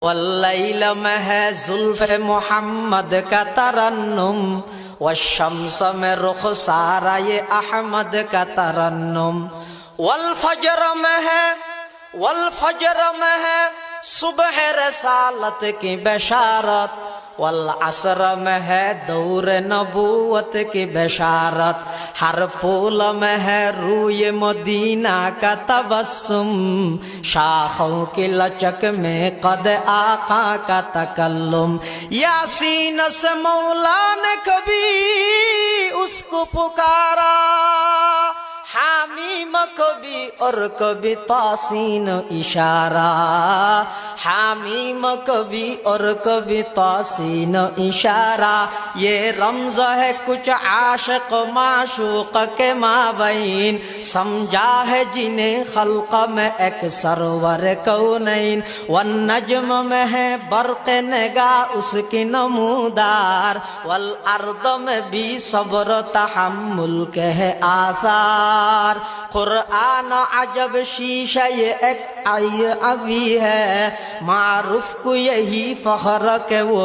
واللیل میں ہے زلف محمد کا ترنم، والشمس میں رخسارہ یہ احمد کا ترنم، والفجر میں ہے صبح رسالت کی بشارت، والعصر میں ہے دور نبوت کی بشارت، ہر پھول میں ہے روئے مدینہ کا تبسم، شاخوں کی لچک میں قد آقا کا تکلم، یاسین سے مولا نے کبھی اس کو پکارا، حامیم کبھی اور کبھی تاسین اشارہ، حامیم کبھی اور کبھی تاسین اشارہ، یہ رمز ہے کچھ عاشق معشوق کے مابین، سمجھا ہے جنہیں خلق میں ایک سرور کونین، والنجم میں ہے برق نگاہ اس کی نمودار، والارض میں بھی صبر تحمل کے ہے آثار، قرآن عجب شیشہ یہ ایک ابھی ہے، معروف کو یہی فخر کہ وہ